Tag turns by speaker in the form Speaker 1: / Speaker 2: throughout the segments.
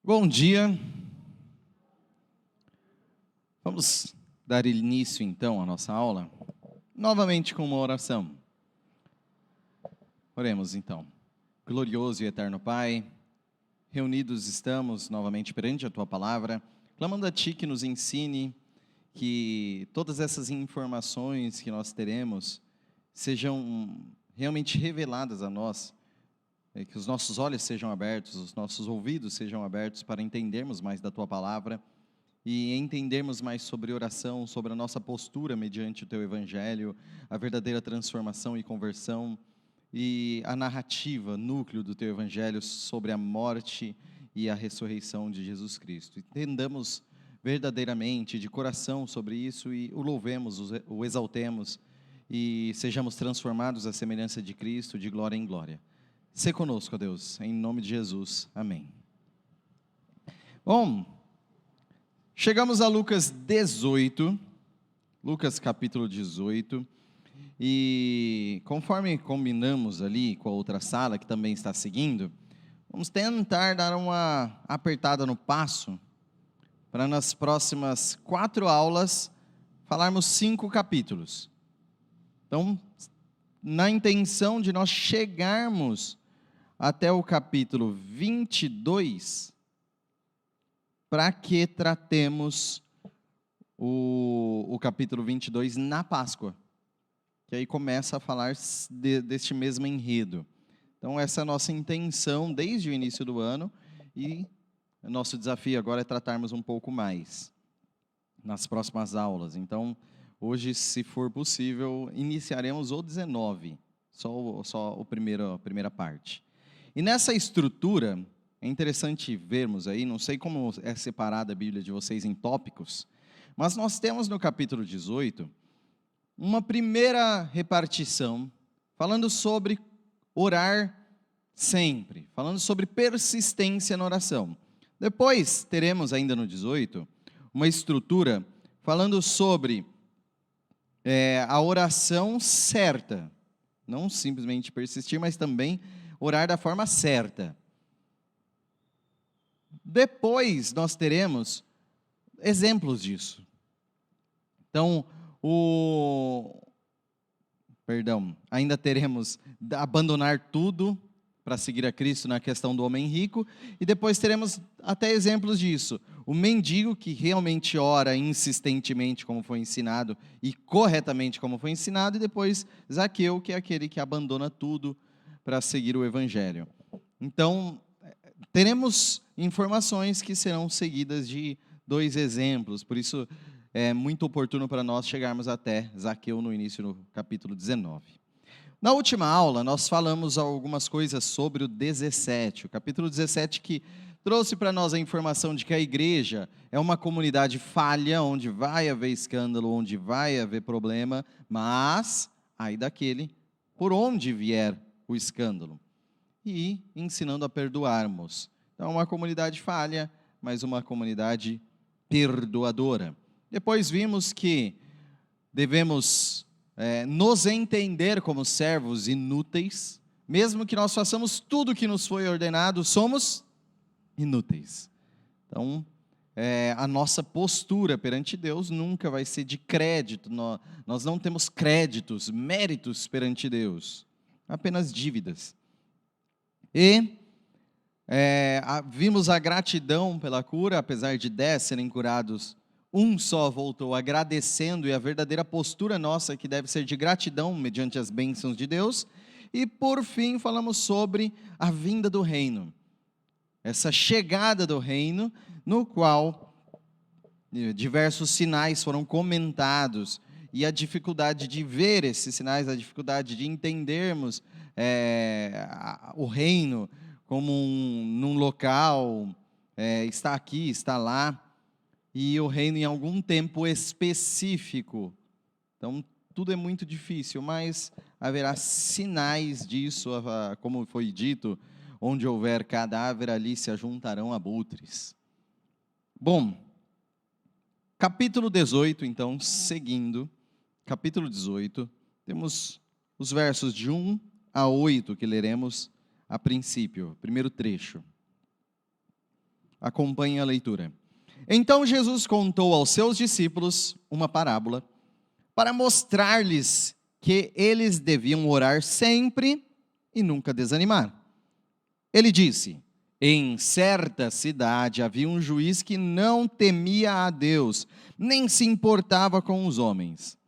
Speaker 1: Bom dia. Vamos dar início então à nossa aula, novamente com uma oração. Oremos então. Glorioso e eterno Pai, reunidos estamos novamente perante a Tua Palavra, clamando a Ti que nos ensine, que todas essas informações que nós teremos sejam realmente reveladas a nós, que os nossos olhos sejam abertos, os nossos ouvidos sejam abertos para entendermos mais da Tua Palavra e entendermos mais sobre oração, sobre a nossa postura mediante o Teu Evangelho, a verdadeira transformação e conversão e a narrativa, núcleo do Teu Evangelho sobre a morte e a ressurreição de Jesus Cristo. Entendamos verdadeiramente, de coração sobre isso e o louvemos, o exaltemos e sejamos transformados à semelhança de Cristo, de glória em glória. Sê conosco, ó Deus, em nome de Jesus. Amém. Bom, chegamos a Lucas 18, Lucas capítulo 18, e conforme combinamos ali com a outra sala, que também está seguindo, vamos tentar dar uma apertada no passo, para nas próximas 4 aulas, falarmos 5 capítulos. Então, na intenção de nós chegarmos até o capítulo 22, para que tratemos o capítulo 22 na Páscoa, que aí começa a falar deste mesmo enredo. Então essa é a nossa intenção desde o início do ano, e o nosso desafio agora é tratarmos um pouco mais nas próximas aulas. Então hoje, se for possível, iniciaremos o 19, só a primeira parte. E nessa estrutura, é interessante vermos aí, não sei como é separada a Bíblia de vocês em tópicos, mas nós temos no capítulo 18, uma primeira repartição, falando sobre orar sempre, falando sobre persistência na oração. Depois, teremos ainda no 18, uma estrutura falando sobre a oração certa, não simplesmente persistir, mas também orar da forma certa. Depois nós teremos exemplos disso. Então, ainda teremos abandonar tudo para seguir a Cristo na questão do homem rico, e depois teremos até exemplos disso. O mendigo que realmente ora insistentemente como foi ensinado e corretamente como foi ensinado, e depois Zaqueu, que é aquele que abandona tudo para seguir o Evangelho. Então, teremos informações que serão seguidas de 2 exemplos, por isso é muito oportuno para nós chegarmos até Zaqueu no início do capítulo 19. Na última aula, nós falamos algumas coisas sobre o 17, o capítulo 17, que trouxe para nós a informação de que a igreja é uma comunidade falha, onde vai haver escândalo, onde vai haver problema, mas aí daquele por onde vier o escândalo. E ensinando a perdoarmos. Então, uma comunidade falha, mas uma comunidade perdoadora. Depois vimos que devemos nos entender como servos inúteis, mesmo que nós façamos tudo o que nos foi ordenado, somos inúteis. Então, a nossa postura perante Deus nunca vai ser de crédito, nós não temos créditos, méritos perante Deus, apenas dívidas. E vimos a gratidão pela cura, apesar de 10 serem curados, um só voltou agradecendo, e a verdadeira postura nossa que deve ser de gratidão mediante as bênçãos de Deus. E por fim falamos sobre a vinda do reino, essa chegada do reino, no qual diversos sinais foram comentados, e a dificuldade de ver esses sinais, a dificuldade de entendermos o reino como num local, está aqui, está lá, e o reino em algum tempo específico. Então, tudo é muito difícil, mas haverá sinais disso, como foi dito, onde houver cadáver, ali se ajuntarão abutres. Bom, capítulo 18, então, seguindo, capítulo 18, temos os versos de 1 a 8 que leremos a princípio, primeiro trecho. Acompanhe a leitura. Então Jesus contou aos seus discípulos uma parábola para mostrar-lhes que eles deviam orar sempre e nunca desanimar. Ele disse: em certa cidade havia um juiz que não temia a Deus, nem se importava com os homens.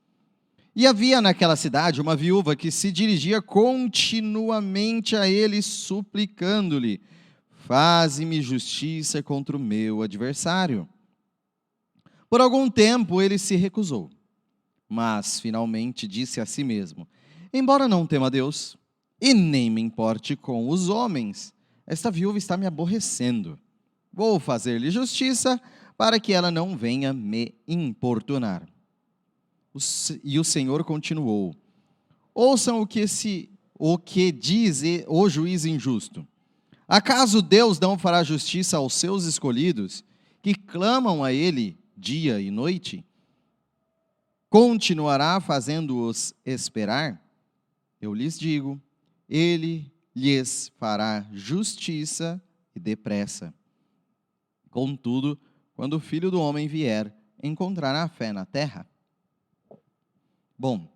Speaker 1: E havia naquela cidade uma viúva que se dirigia continuamente a ele, suplicando-lhe: faze-me justiça contra o meu adversário. Por algum tempo ele se recusou, mas finalmente disse a si mesmo: embora não tema a Deus, e nem me importe com os homens, esta viúva está me aborrecendo. Vou fazer-lhe justiça, para que ela não venha me importunar. E o Senhor continuou: ouçam o que diz o juiz injusto. Acaso Deus não fará justiça aos seus escolhidos, que clamam a Ele dia e noite? Continuará fazendo-os esperar? Eu lhes digo, Ele lhes fará justiça e depressa. Contudo, quando o Filho do Homem vier, encontrará fé na terra? Bom,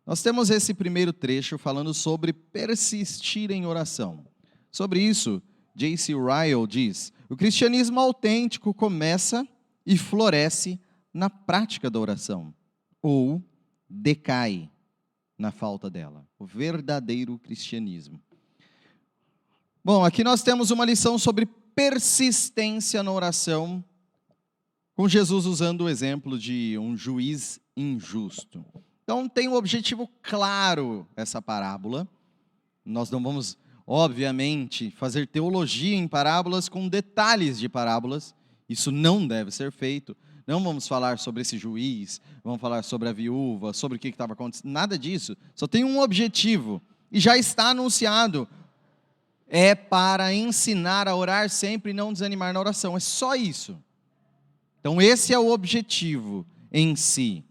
Speaker 1: nós temos esse primeiro trecho falando sobre persistir em oração. Sobre isso, J.C. Ryle diz: o cristianismo autêntico começa e floresce na prática da oração, ou decai na falta dela. O verdadeiro cristianismo. Bom, aqui nós temos uma lição sobre persistência na oração, com Jesus usando o exemplo de um juiz injusto. Então tem um objetivo claro essa parábola. Nós não vamos, obviamente, fazer teologia em parábolas com detalhes de parábolas. Isso não deve ser feito. Não vamos falar sobre esse juiz, vamos falar sobre a viúva, sobre o que estava acontecendo. Nada disso. Só tem um objetivo. E já está anunciado. É para ensinar a orar sempre e não desanimar na oração. É só isso. Então esse é o objetivo em si.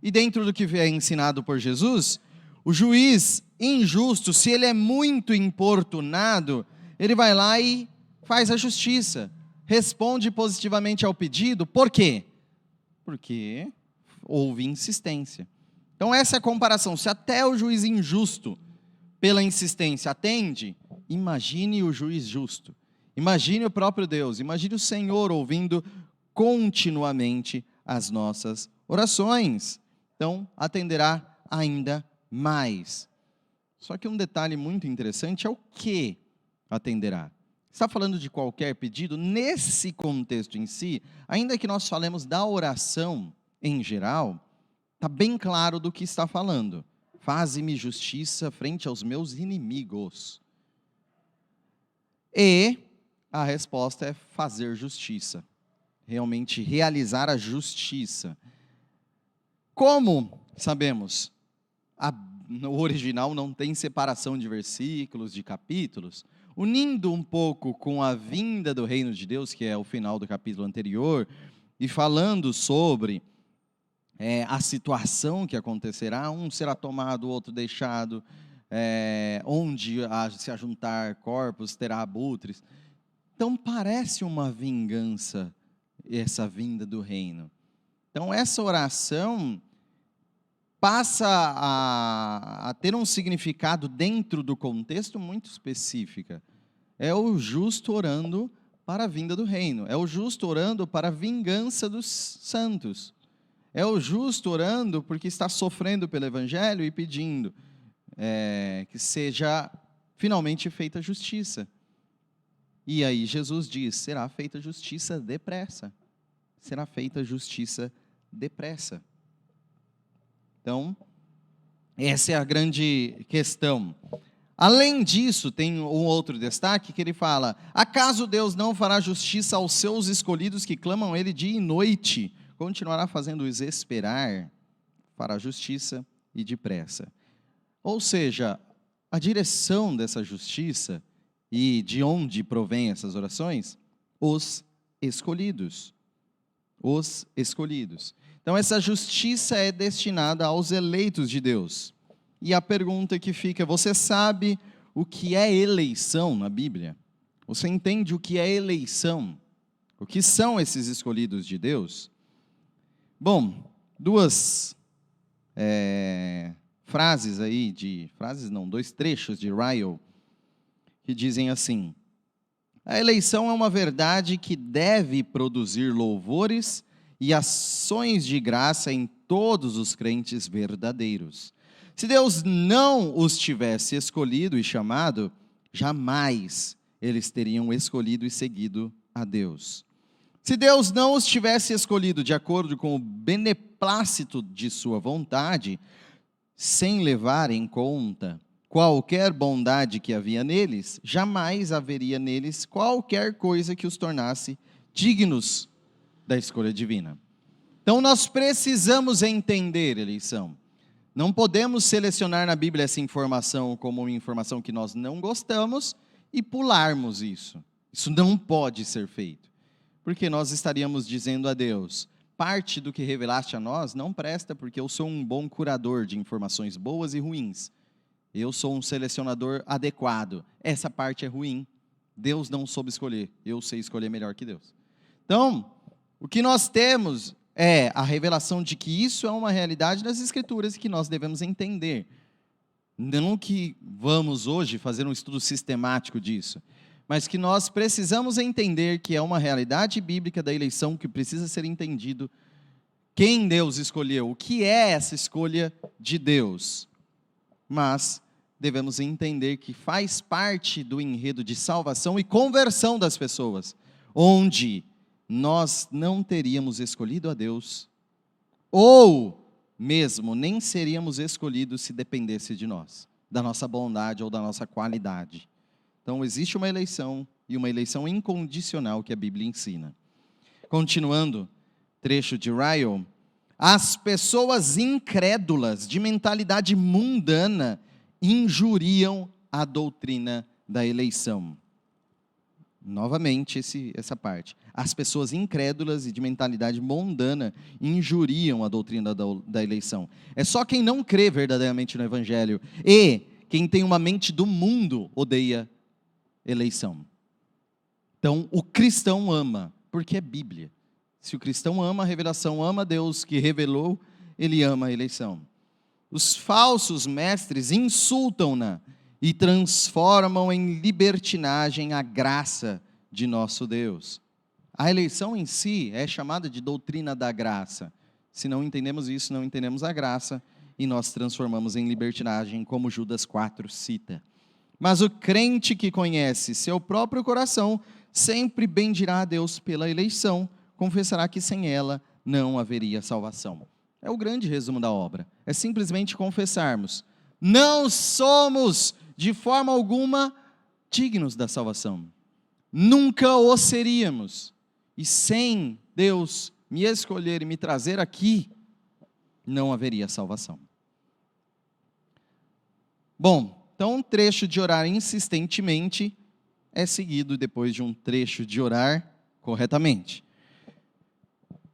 Speaker 1: E dentro do que é ensinado por Jesus, o juiz injusto, se ele é muito importunado, ele vai lá e faz a justiça. Responde positivamente ao pedido. Por quê? Porque houve insistência. Então essa é a comparação. Se até o juiz injusto, pela insistência, atende, imagine o juiz justo. Imagine o próprio Deus. Imagine o Senhor ouvindo continuamente as nossas orações. Então, atenderá ainda mais. Só que um detalhe muito interessante é o que atenderá. Está falando de qualquer pedido? Nesse contexto em si, ainda que nós falemos da oração em geral, está bem claro do que está falando. Faze-me justiça frente aos meus inimigos. E a resposta é fazer justiça. Realmente realizar a justiça. Como sabemos, no original não tem separação de versículos, de capítulos, unindo um pouco com a vinda do reino de Deus, que é o final do capítulo anterior, e falando sobre a situação que acontecerá, um será tomado, o outro deixado, onde se ajuntar corpos, terá abutres. Então parece uma vingança, essa vinda do reino. Então essa oração passa a ter um significado dentro do contexto muito específico. É o justo orando para a vinda do reino. É o justo orando para a vingança dos santos. É o justo orando porque está sofrendo pelo evangelho e pedindo que seja finalmente feita justiça. E aí Jesus diz: será feita justiça depressa. Será feita justiça depressa. Então, essa é a grande questão. Além disso, tem um outro destaque que ele fala: acaso Deus não fará justiça aos seus escolhidos que clamam a Ele dia e noite? Continuará fazendo-os esperar, fará justiça e depressa. Ou seja, a direção dessa justiça e de onde provém essas orações? Os escolhidos. Os escolhidos. Então essa justiça é destinada aos eleitos de Deus. E a pergunta que fica: você sabe o que é eleição na Bíblia? Você entende o que é eleição? O que são esses escolhidos de Deus? Bom, duas frases aí, dois trechos de Ryle, que dizem assim: a eleição é uma verdade que deve produzir louvores e ações de graça em todos os crentes verdadeiros. Se Deus não os tivesse escolhido e chamado, jamais eles teriam escolhido e seguido a Deus. Se Deus não os tivesse escolhido de acordo com o beneplácito de sua vontade, sem levar em conta qualquer bondade que havia neles, jamais haveria neles qualquer coisa que os tornasse dignos da escolha divina. Então nós precisamos entender eleição. Não podemos selecionar na Bíblia essa informação como uma informação que nós não gostamos e pularmos isso. Isso não pode ser feito. Porque nós estaríamos dizendo a Deus: parte do que revelaste a nós não presta, porque eu sou um bom curador de informações boas e ruins. Eu sou um selecionador adequado. Essa parte é ruim. Deus não soube escolher. Eu sei escolher melhor que Deus. Então, o que nós temos é a revelação de que isso é uma realidade das Escrituras e que nós devemos entender. Não que vamos hoje fazer um estudo sistemático disso, mas que nós precisamos entender que é uma realidade bíblica da eleição que precisa ser entendido. Quem Deus escolheu, o que é essa escolha de Deus? Mas devemos entender que faz parte do enredo de salvação e conversão das pessoas, onde nós não teríamos escolhido a Deus, ou mesmo nem seríamos escolhidos se dependesse de nós, da nossa bondade ou da nossa qualidade. Então existe uma eleição, e uma eleição incondicional que a Bíblia ensina. Continuando, trecho de Ryle: as pessoas incrédulas, de mentalidade mundana, injuriam a doutrina da eleição. Novamente, essa parte. As pessoas incrédulas e de mentalidade mundana injuriam a doutrina da eleição. É só quem não crê verdadeiramente no Evangelho e quem tem uma mente do mundo odeia eleição. Então, o cristão ama, porque é Bíblia. Se o cristão ama a revelação, ama Deus que revelou, ele ama a eleição. Os falsos mestres insultam-na e transformam em libertinagem a graça de nosso Deus. A eleição em si é chamada de doutrina da graça. Se não entendemos isso, não entendemos a graça, e nós transformamos em libertinagem, como Judas 4 cita. Mas o crente que conhece seu próprio coração, sempre bendirá a Deus pela eleição, confessará que sem ela não haveria salvação. É o grande resumo da obra. É simplesmente confessarmos: não somos de forma alguma dignos da salvação. Nunca o seríamos. E sem Deus me escolher e me trazer aqui, não haveria salvação. Bom, então um trecho de orar insistentemente é seguido depois de um trecho de orar corretamente.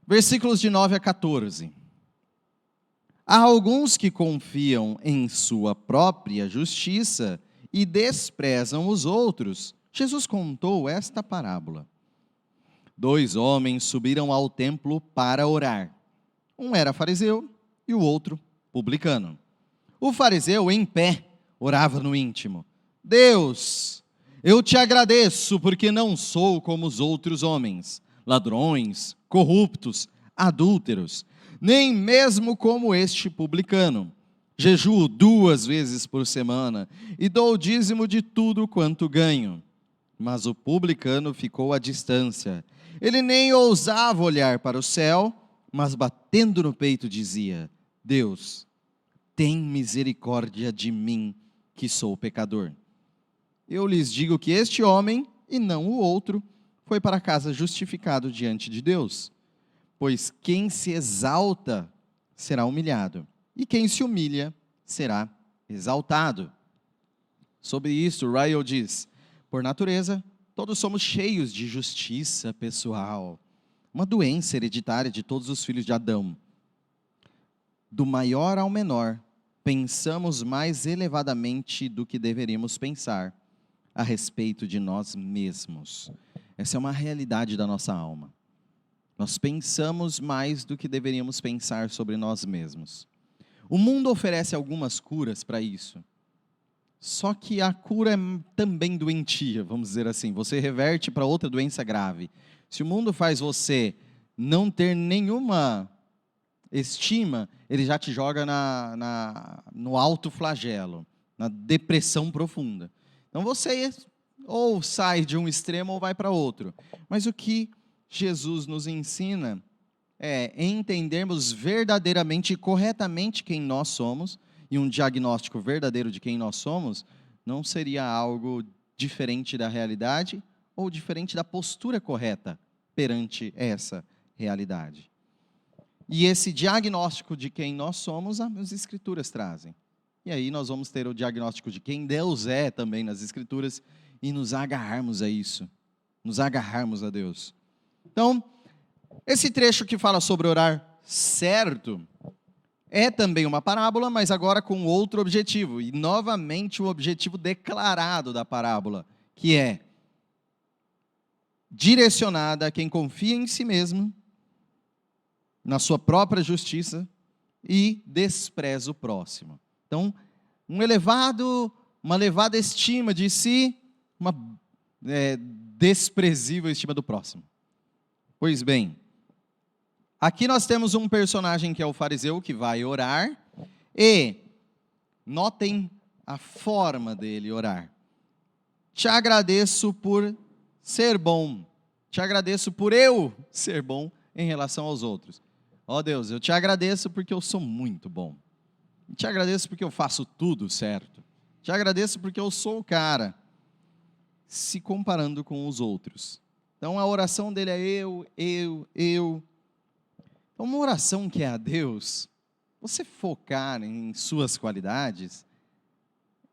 Speaker 1: Versículos de 9 a 14. Há alguns que confiam em sua própria justiça e desprezam os outros. Jesus contou esta parábola. 2 homens subiram ao templo para orar. Um era fariseu e o outro publicano. O fariseu, em pé, orava no íntimo: Deus, eu te agradeço porque não sou como os outros homens, ladrões, corruptos, adúlteros, nem mesmo como este publicano. Jejuo 2 vezes por semana e dou o dízimo de tudo quanto ganho. Mas o publicano ficou à distância. Ele nem ousava olhar para o céu, mas batendo no peito dizia: Deus, tem misericórdia de mim, que sou pecador. Eu lhes digo que este homem, e não o outro, foi para casa justificado diante de Deus. Pois quem se exalta será humilhado, e quem se humilha será exaltado. Sobre isso, Ryle diz: por natureza, todos somos cheios de justiça pessoal, uma doença hereditária de todos os filhos de Adão. Do maior ao menor, pensamos mais elevadamente do que deveríamos pensar a respeito de nós mesmos. Essa é uma realidade da nossa alma. Nós pensamos mais do que deveríamos pensar sobre nós mesmos. O mundo oferece algumas curas para isso. Só que a cura é também doentia, vamos dizer assim. Você reverte para outra doença grave. Se o mundo faz você não ter nenhuma estima, ele já te joga no alto flagelo, na depressão profunda. Então você ou sai de um extremo ou vai para outro. Mas o que Jesus nos ensina é entendermos verdadeiramente e corretamente quem nós somos, e um diagnóstico verdadeiro de quem nós somos não seria algo diferente da realidade ou diferente da postura correta perante essa realidade. E esse diagnóstico de quem nós somos, as Escrituras trazem. E aí nós vamos ter o diagnóstico de quem Deus é também nas Escrituras e nos agarrarmos a isso, nos agarrarmos a Deus. Então, esse trecho que fala sobre orar certo é também uma parábola, mas agora com outro objetivo. E novamente o objetivo declarado da parábola, que é direcionada a quem confia em si mesmo, na sua própria justiça e despreza o próximo. Então, uma elevada estima de si, uma desprezível estima do próximo. Pois bem, aqui nós temos um personagem que é o fariseu, que vai orar, e notem a forma dele orar. Te agradeço por ser bom, te agradeço por eu ser bom em relação aos outros. Ó Deus, eu te agradeço porque eu sou muito bom. Te agradeço porque eu faço tudo certo. Te agradeço porque eu sou o cara, se comparando com os outros. Então a oração dele é eu. Então uma oração que é a Deus, você focar em suas qualidades,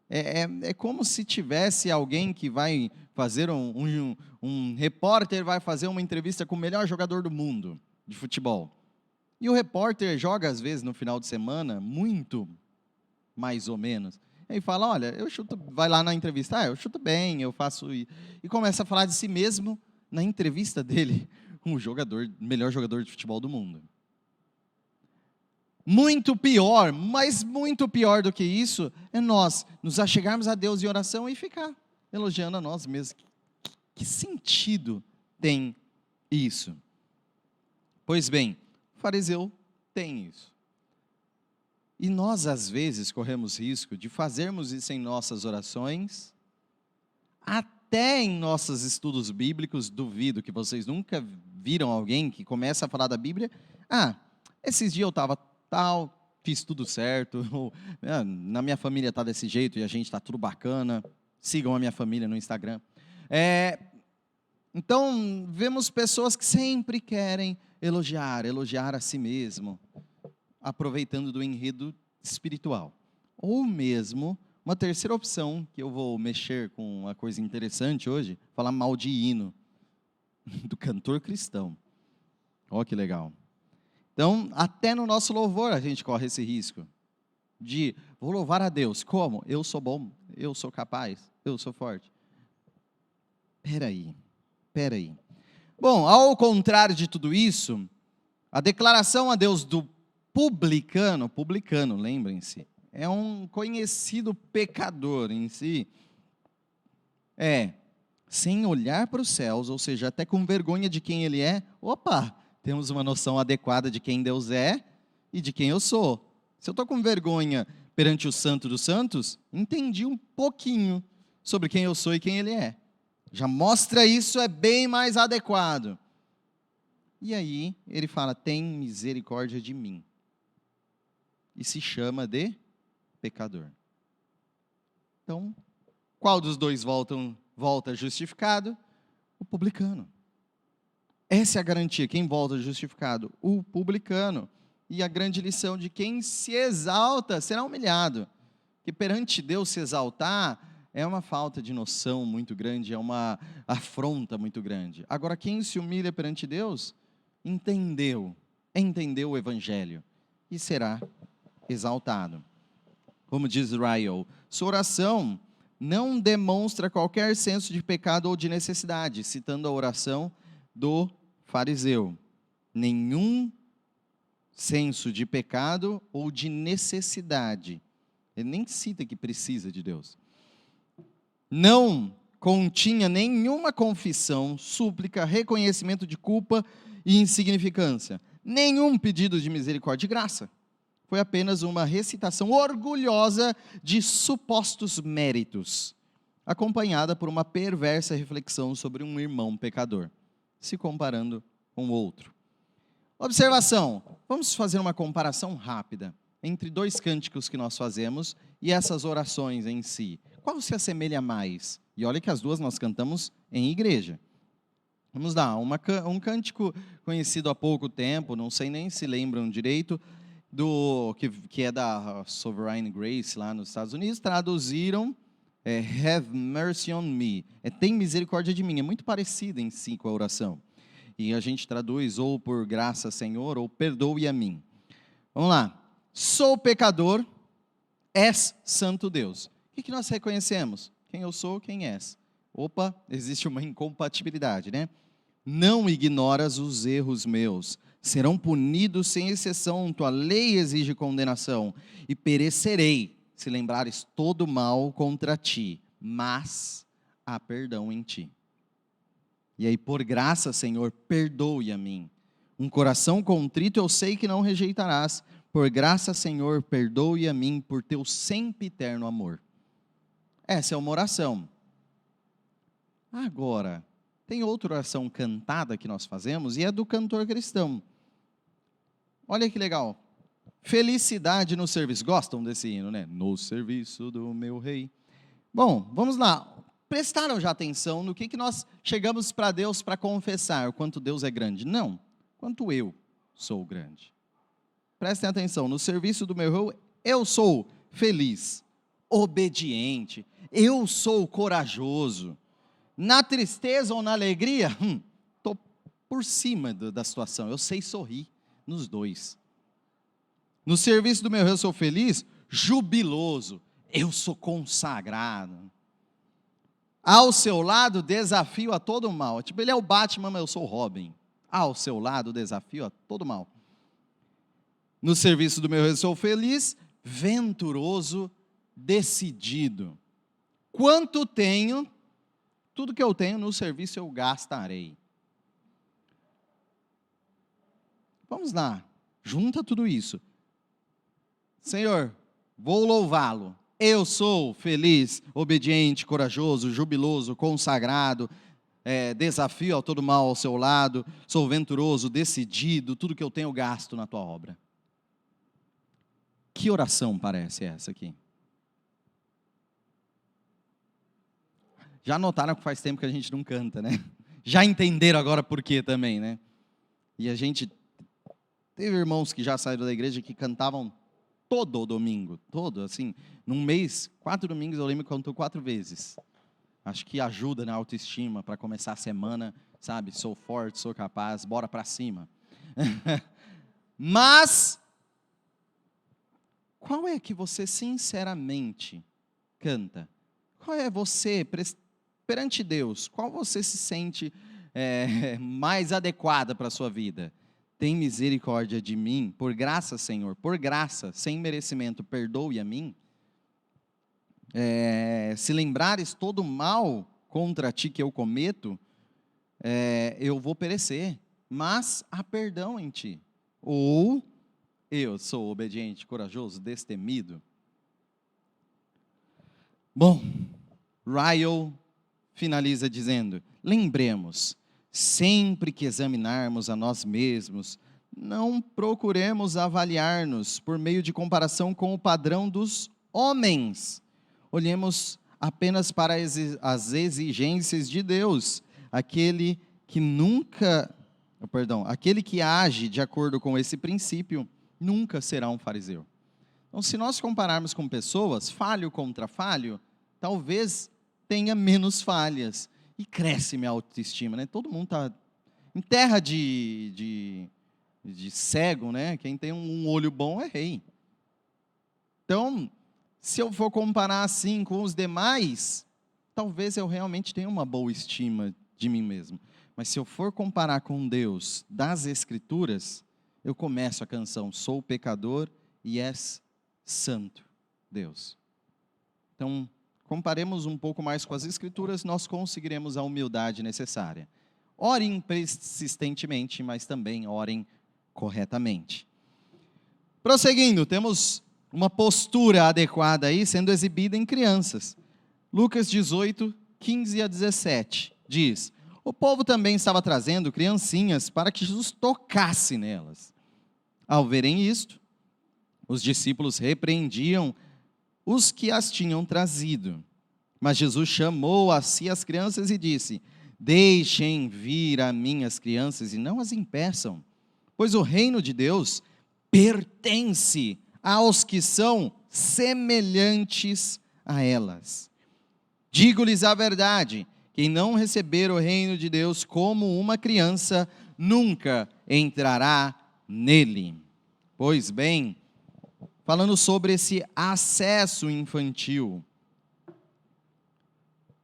Speaker 1: é como se tivesse alguém que vai fazer um repórter vai fazer uma entrevista com o melhor jogador do mundo de futebol. E o repórter joga, às vezes, no final de semana, muito mais ou menos. Aí fala, olha, eu chuto, vai lá na entrevista, eu chuto bem, eu faço... E começa a falar de si mesmo na entrevista dele, um melhor jogador de futebol do mundo. Muito pior, mas muito pior do que isso, é nós nos achegarmos a Deus em oração e ficar elogiando a nós mesmos. Que sentido tem isso? Pois bem, o fariseu tem isso. E nós, às vezes, corremos risco de fazermos isso em nossas orações, até em nossos estudos bíblicos. Duvido que vocês nunca viram alguém que começa a falar da Bíblia. Esses dias eu estava tal, fiz tudo certo, ou, na minha família está desse jeito e a gente está tudo bacana. Sigam a minha família no Instagram. Então, vemos pessoas que sempre querem elogiar a si mesmo, aproveitando do enredo espiritual. Ou mesmo, uma terceira opção, que eu vou mexer com uma coisa interessante hoje, falar mal de hino, do cantor cristão. Olha que legal. Então, até no nosso louvor a gente corre esse risco de, vou louvar a Deus, como? Eu sou bom, eu sou capaz, eu sou forte. Peraí. Bom, ao contrário de tudo isso, a declaração a Deus do publicano, lembrem-se, é um conhecido pecador em si, sem olhar para os céus, ou seja, até com vergonha de quem ele é, temos uma noção adequada de quem Deus é e de quem eu sou. Se eu estou com vergonha perante o Santo dos Santos, entendi um pouquinho sobre quem eu sou e quem ele é. Já mostra isso, é bem mais adequado. E aí, ele fala, tem misericórdia de mim. E se chama de pecador. Então, qual dos dois volta justificado? O publicano. Essa é a garantia. Quem volta justificado? O publicano. E a grande lição de quem se exalta será humilhado. Que perante Deus se exaltar é uma falta de noção muito grande, é uma afronta muito grande. Agora, quem se humilha perante Deus, entendeu o Evangelho e será exaltado. Como diz Ryle, sua oração não demonstra qualquer senso de pecado ou de necessidade, citando a oração do fariseu. Nenhum senso de pecado ou de necessidade. Ele nem cita que precisa de Deus. Não continha nenhuma confissão, súplica, reconhecimento de culpa e insignificância. Nenhum pedido de misericórdia e graça. Foi apenas uma recitação orgulhosa de supostos méritos, acompanhada por uma perversa reflexão sobre um irmão pecador, se comparando com o outro. Observação, vamos fazer uma comparação rápida entre dois cânticos que nós fazemos e essas orações em si. Qual se assemelha mais? E olha que as duas nós cantamos em igreja. Vamos lá, um cântico conhecido há pouco tempo, não sei nem se lembram direito, que é da Sovereign Grace lá nos Estados Unidos, traduziram Have mercy on me, tem misericórdia de mim, é muito parecido em si com a oração. E a gente traduz ou por graça, Senhor, ou perdoe a mim. Vamos lá. Sou pecador, és santo Deus. O que nós reconhecemos? Quem eu sou, quem és. Opa, existe uma incompatibilidade, né? Não ignoras os erros meus. Serão punidos sem exceção. Tua lei exige condenação. E perecerei, se lembrares todo mal contra ti. Mas há perdão em ti. E aí, por graça, Senhor, perdoe a mim. Um coração contrito eu sei que não rejeitarás. Por graça, Senhor, perdoe a mim por teu sempiterno amor. Essa é uma oração. Agora, tem outra oração cantada que nós fazemos e é do cantor cristão. Olha que legal. Felicidade no serviço. Gostam desse hino, né? No serviço do meu rei. Bom, vamos lá. Prestaram já atenção no que nós chegamos para Deus para confessar o quanto Deus é grande? Não, quanto eu sou grande. Prestem atenção, no serviço do meu rei, eu sou feliz, obediente, eu sou corajoso. Na tristeza ou na alegria, estou por cima da situação, eu sei sorrir nos dois. No serviço do meu rei eu sou feliz, jubiloso, eu sou consagrado. Ao seu lado, desafio a todo mal. Tipo, ele é o Batman, mas eu sou o Robin. Ao seu lado, desafio a todo mal. No serviço do meu rei, sou feliz, venturoso, decidido. Quanto tenho, tudo que eu tenho no serviço eu gastarei. Vamos lá, junta tudo isso. Senhor, vou louvá-lo. Eu sou feliz, obediente, corajoso, jubiloso, consagrado, desafio a todo mal ao seu lado, sou venturoso, decidido, tudo que eu tenho gasto na tua obra. Que oração parece essa aqui? Já notaram que faz tempo que a gente não canta, né? Já entenderam agora por quê também, né? E a gente teve irmãos que já saíram da igreja que cantavam todo domingo, assim, num mês, 4 domingos eu lembro que cantou 4 vezes. Acho que ajuda na autoestima para começar a semana, sabe? Sou forte, sou capaz, bora para cima. Mas, qual é que você sinceramente canta? Qual é você, perante Deus, qual você se sente mais adequada para a sua vida? Tem misericórdia de mim, por graça, Senhor, por graça, sem merecimento, perdoe a mim. Se lembrares todo mal contra ti que eu cometo, eu vou perecer, mas há perdão em ti. Ou eu sou obediente, corajoso, destemido. Bom, Ryle finaliza dizendo, lembremos, sempre que examinarmos a nós mesmos, não procuremos avaliar-nos por meio de comparação com o padrão dos homens. Olhemos apenas para as exigências de Deus, aquele que age de acordo com esse princípio, nunca será um fariseu. Então, se nós compararmos com pessoas, falho contra falho, talvez tenha menos falhas. E cresce minha autoestima, né? Todo mundo está em terra de cego, né? Quem tem um olho bom é rei. Então, Se eu for comparar assim com os demais, talvez eu realmente tenha uma boa estima de mim mesmo. Mas se eu for comparar com Deus das Escrituras, eu começo a canção, sou pecador e és santo, Deus. Então, comparemos um pouco mais com as Escrituras, nós conseguiremos a humildade necessária. Orem persistentemente, mas também orem corretamente. Prosseguindo, temos uma postura adequada aí sendo exibida em crianças. Lucas 18, 15 a 17, diz: o povo também estava trazendo criancinhas para que Jesus tocasse nelas. Ao verem isto, os discípulos repreendiam os que as tinham trazido. Mas Jesus chamou a si as crianças e disse: deixem vir a mim as crianças e não as impeçam, pois o reino de Deus pertence aos que são semelhantes a elas. Digo-lhes a verdade, quem não receber o reino de Deus como uma criança, nunca entrará nele. Pois bem, falando sobre esse acesso infantil,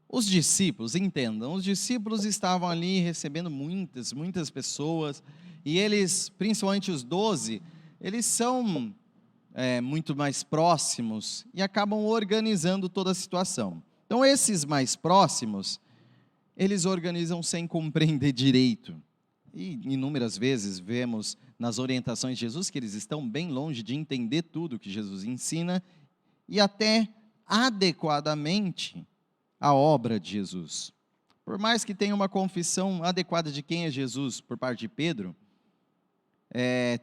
Speaker 1: os discípulos, entendam, os discípulos estavam ali recebendo muitas pessoas, e eles, principalmente os 12, eles são muito mais próximos e acabam organizando toda a situação. Então, esses mais próximos, eles organizam sem compreender direito. E inúmeras vezes vemos nas orientações de Jesus que eles estão bem longe de entender tudo que Jesus ensina e até adequadamente a obra de Jesus. Por mais que tenha uma confissão adequada de quem é Jesus por parte de Pedro,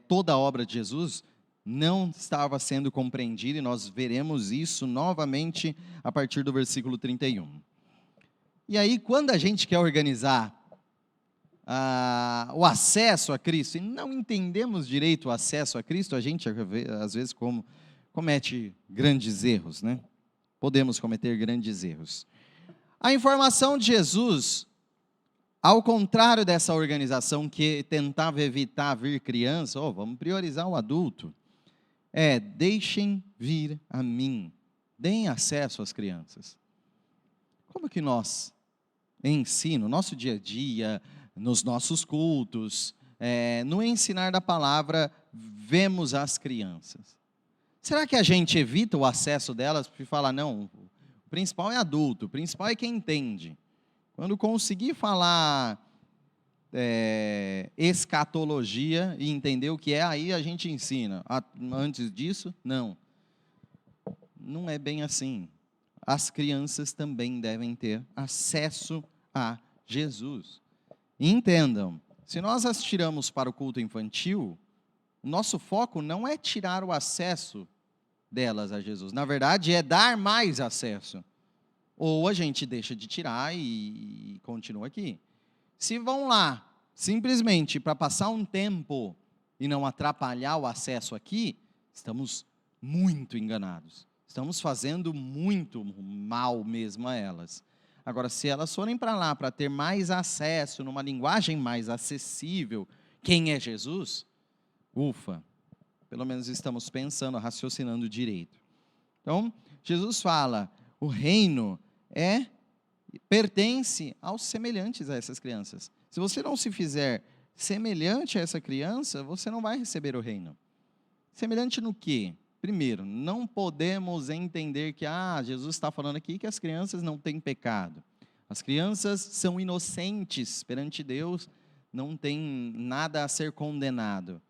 Speaker 1: toda a obra de Jesus não estava sendo compreendida, e nós veremos isso novamente a partir do versículo 31. E aí, quando a gente quer organizar o acesso a Cristo, e não entendemos direito o acesso a Cristo, a gente, às vezes, comete grandes erros, né? Podemos cometer grandes erros. A informação de Jesus, ao contrário dessa organização que tentava evitar vir criança, vamos priorizar o adulto, deixem vir a mim, deem acesso às crianças. Como que nós, em ensino, no nosso dia a dia, nos nossos cultos, no ensinar da palavra, vemos as crianças? Será que a gente evita o acesso delas porque fala, não, o principal é adulto, o principal é quem entende. Quando conseguir falar escatologia e entender o que é, aí a gente ensina. Antes disso, não. Não é bem assim. As crianças também devem ter acesso a Jesus. E entendam, se nós as tiramos para o culto infantil, o nosso foco não é tirar o acesso delas a Jesus. Na verdade, é dar mais acesso. Ou a gente deixa de tirar e continua aqui. Se vão lá, simplesmente para passar um tempo e não atrapalhar o acesso aqui, estamos muito enganados. Estamos fazendo muito mal mesmo a elas. Agora, se elas forem para lá para ter mais acesso, numa linguagem mais acessível, quem é Jesus? Ufa, pelo menos estamos pensando, raciocinando direito. Então, Jesus fala, o reino pertence aos semelhantes a essas crianças. Se você não se fizer semelhante a essa criança, você não vai receber o reino. Semelhante no quê? Primeiro, não podemos entender que Jesus está falando aqui que as crianças não têm pecado. As crianças são inocentes perante Deus, não tem nada a ser condenado.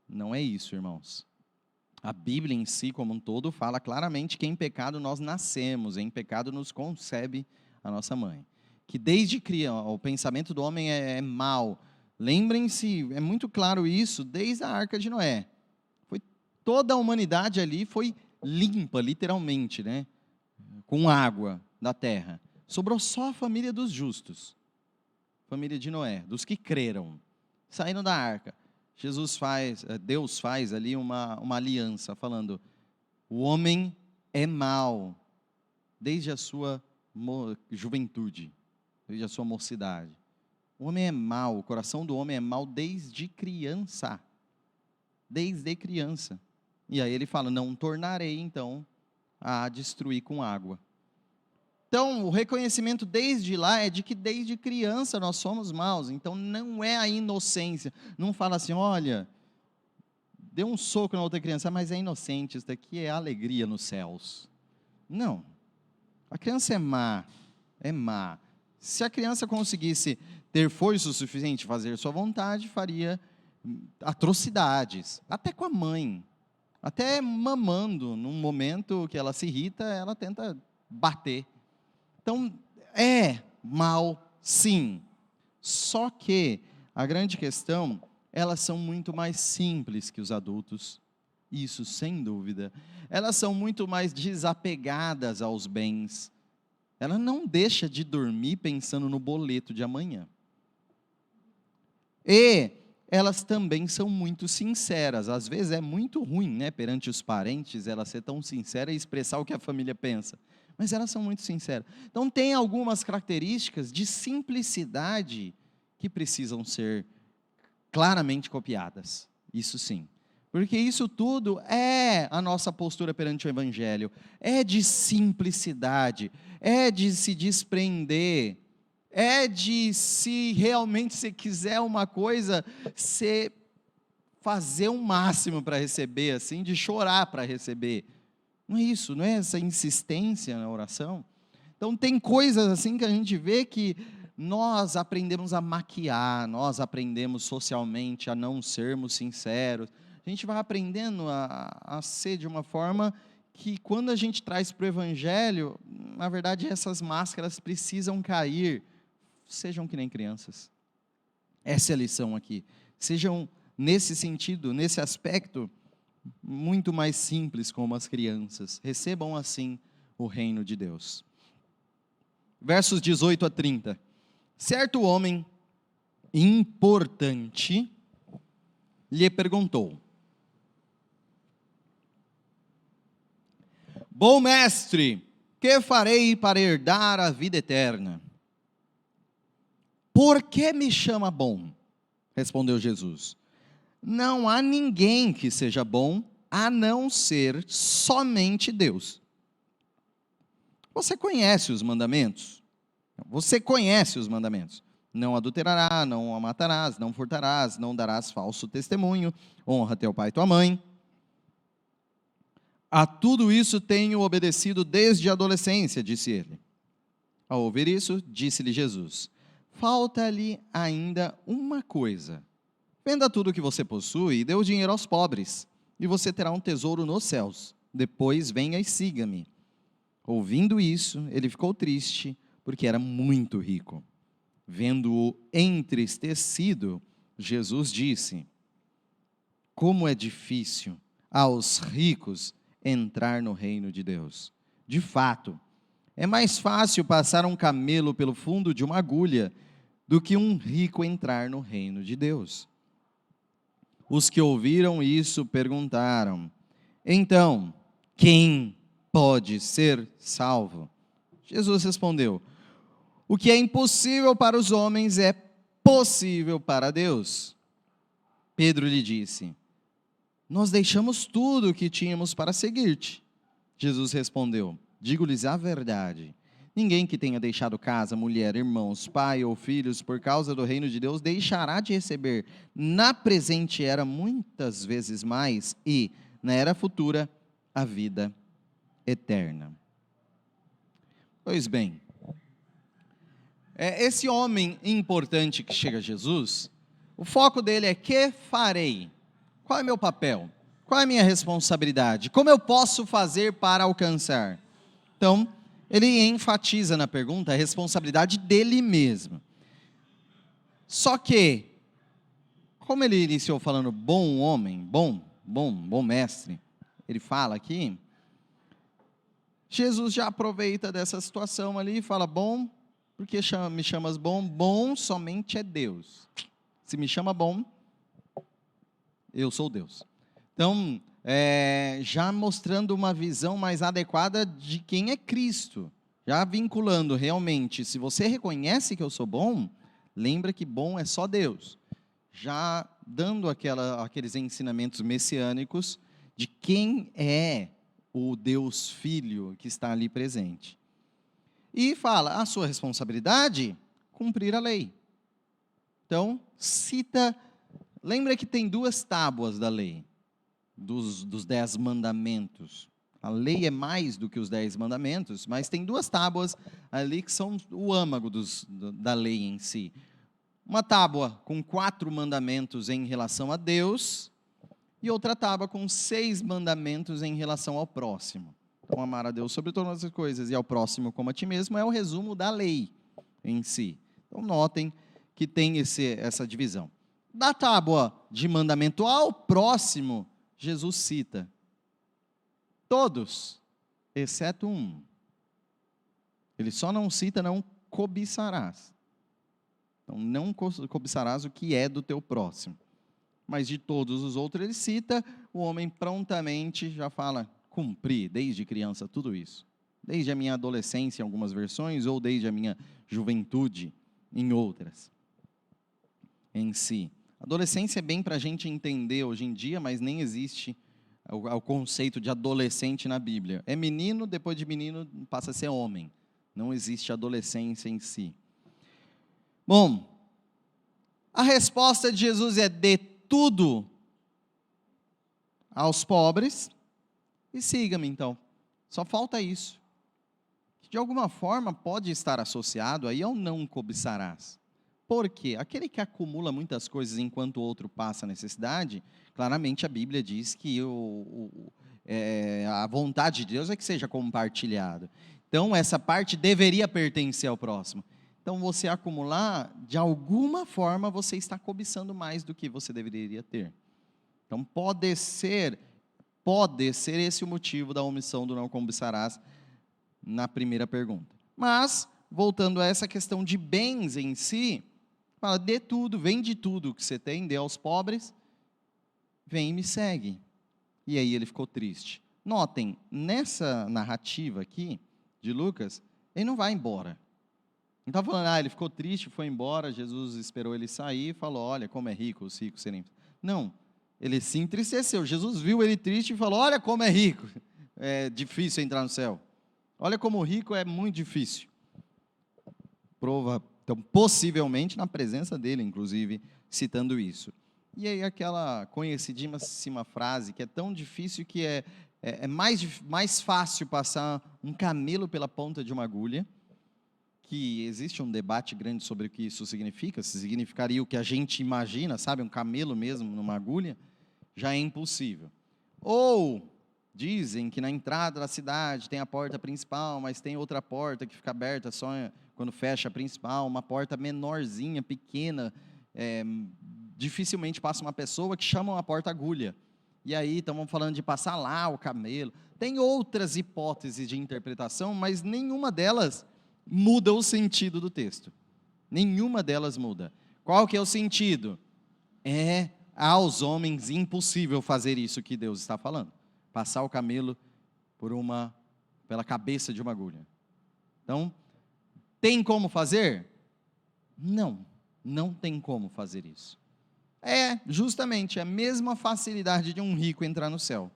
Speaker 1: Não é isso, irmãos. A Bíblia em si, como um todo, fala claramente que em pecado nós nascemos, em pecado nos concebe a nossa mãe. Que desde criança, o pensamento do homem é mau. Lembrem-se, é muito claro isso, desde a Arca de Noé. Toda a humanidade ali foi limpa, literalmente, né? Com água da terra. Sobrou só a família dos justos. Família de Noé, dos que creram. Saíram da arca. Deus faz ali uma aliança, falando, o homem é mau, desde a sua juventude, desde a sua mocidade. O homem é mau, o coração do homem é mau desde criança. Desde criança. E aí ele fala, não tornarei então a destruir com água. Então, o reconhecimento desde lá é de que desde criança nós somos maus. Então, não é a inocência. Não fala assim, olha, deu um soco na outra criança, mas é inocente, isso daqui é alegria nos céus. Não. A criança é má. É má. Se a criança conseguisse ter força o suficiente para fazer sua vontade, faria atrocidades. Até com a mãe. Até mamando, num momento que ela se irrita, ela tenta bater. Então, é mal, sim. Só que a grande questão, elas são muito mais simples que os adultos. Isso, sem dúvida. Elas são muito mais desapegadas aos bens. Ela não deixa de dormir pensando no boleto de amanhã. E elas também são muito sinceras. Às vezes é muito ruim, né, perante os parentes, ela ser tão sincera e expressar o que a família pensa. Mas elas são muito sinceras. Então, tem algumas características de simplicidade que precisam ser claramente copiadas. Isso sim. Porque isso tudo é a nossa postura perante o Evangelho. É de simplicidade, é de se desprender, é de, se realmente você quiser uma coisa, você fazer o máximo para receber, assim, de chorar para receber. Não é isso, não é essa insistência na oração. Então, tem coisas assim que a gente vê que nós aprendemos a maquiar, nós aprendemos socialmente a não sermos sinceros. A gente vai aprendendo a ser de uma forma que, quando a gente traz para o Evangelho, na verdade, essas máscaras precisam cair. Sejam que nem crianças. Essa é a lição aqui. Sejam, nesse sentido, nesse aspecto, muito mais simples como as crianças. Recebam assim o reino de Deus. Versos 18 a 30. Certo homem importante lhe perguntou: Bom mestre, que farei para herdar a vida eterna? Por que me chama bom? Respondeu Jesus. Não há ninguém que seja bom, a não ser somente Deus. Você conhece os mandamentos? Você conhece os mandamentos. Não adulterarás, não matarás, não furtarás, não darás falso testemunho, honra teu pai e tua mãe. A tudo isso tenho obedecido desde a adolescência, disse ele. Ao ouvir isso, disse-lhe Jesus: falta-lhe ainda uma coisa. Venda tudo o que você possui e dê o dinheiro aos pobres, e você terá um tesouro nos céus. Depois venha e siga-me. Ouvindo isso, ele ficou triste, porque era muito rico. Vendo-o entristecido, Jesus disse: como é difícil aos ricos entrar no reino de Deus. De fato, é mais fácil passar um camelo pelo fundo de uma agulha do que um rico entrar no reino de Deus. Os que ouviram isso perguntaram: então, quem pode ser salvo? Jesus respondeu: o que é impossível para os homens é possível para Deus. Pedro lhe disse: nós deixamos tudo o que tínhamos para seguir-te. Jesus respondeu: digo-lhes a verdade. Ninguém que tenha deixado casa, mulher, irmãos, pai ou filhos por causa do reino de Deus deixará de receber na presente era muitas vezes mais e na era futura a vida eterna. Pois bem, esse homem importante que chega a Jesus, o foco dele é: que farei? Qual é meu papel? Qual é a minha responsabilidade? Como eu posso fazer para alcançar? Então, ele enfatiza na pergunta a responsabilidade dele mesmo. Só que, como ele iniciou falando bom homem, bom mestre, ele fala aqui, Jesus já aproveita dessa situação ali e fala: bom, porque me chamas bom? Bom somente é Deus. Se me chama bom, eu sou Deus. Então, já mostrando uma visão mais adequada de quem é Cristo, já vinculando realmente, se você reconhece que eu sou bom, lembra que bom é só Deus, já dando aqueles ensinamentos messiânicos de quem é o Deus Filho que está ali presente. E fala, a sua responsabilidade, cumprir a lei. Então, cita, lembra que tem 2 tábuas da lei, dos 10 mandamentos. A lei é mais do que os 10 mandamentos, mas tem 2 tábuas ali que são o âmago da lei em si. Uma tábua com 4 mandamentos em relação a Deus, e outra tábua com 6 mandamentos em relação ao próximo. Então, amar a Deus sobre todas as coisas e ao próximo como a ti mesmo é o resumo da lei em si. Então, notem que tem essa divisão. Da tábua de mandamento ao próximo, Jesus cita todos, exceto um. Ele só não cita, não cobiçarás. Então, não cobiçarás o que é do teu próximo. Mas de todos os outros ele cita, o homem prontamente já fala, cumprir, desde criança, tudo isso. Desde a minha adolescência, em algumas versões, ou desde a minha juventude, em outras. Em si. Adolescência é bem para a gente entender hoje em dia, mas nem existe o conceito de adolescente na Bíblia. É menino, depois de menino passa a ser homem. Não existe adolescência em si. Bom, a resposta de Jesus é: dê tudo aos pobres e siga-me então. Só falta isso. De alguma forma pode estar associado aí ao não cobiçarás. Por quê? Aquele que acumula muitas coisas enquanto o outro passa necessidade, claramente a Bíblia diz que a vontade de Deus é que seja compartilhado. Então essa parte deveria pertencer ao próximo. Então, você acumular, de alguma forma, você está cobiçando mais do que você deveria ter. Então, pode ser esse o motivo da omissão do não cobiçarás na primeira pergunta. Mas, voltando a essa questão de bens em si, fala, dê tudo, vende tudo que você tem, dê aos pobres, vem e me segue. E aí ele ficou triste. Notem, nessa narrativa aqui, de Lucas, ele não vai embora. Não está falando, ele ficou triste, foi embora, Jesus esperou ele sair e falou, olha como é rico, os ricos serem... Não, ele se entristeceu, Jesus viu ele triste e falou, olha como é rico, é difícil entrar no céu. Olha como rico é muito difícil. Então, possivelmente na presença dele, inclusive, citando isso. E aí aquela conhecidíssima frase, que é tão difícil que é mais fácil passar um camelo pela ponta de uma agulha, que existe um debate grande sobre o que isso significa, se significaria o que a gente imagina, sabe, um camelo mesmo numa agulha, já é impossível. Ou dizem que na entrada da cidade tem a porta principal, mas tem outra porta que fica aberta só quando fecha a principal, uma porta menorzinha, pequena, dificilmente passa uma pessoa, que chamam a porta agulha. E aí estamos falando de passar lá o camelo. Tem outras hipóteses de interpretação, mas nenhuma delas muda o sentido do texto. Nenhuma delas muda. Qual que é o sentido? É aos homens impossível fazer isso que Deus está falando. Passar o camelo pela cabeça de uma agulha. Então, tem como fazer? Não, não tem como fazer isso. É justamente a mesma facilidade de um rico entrar no céu.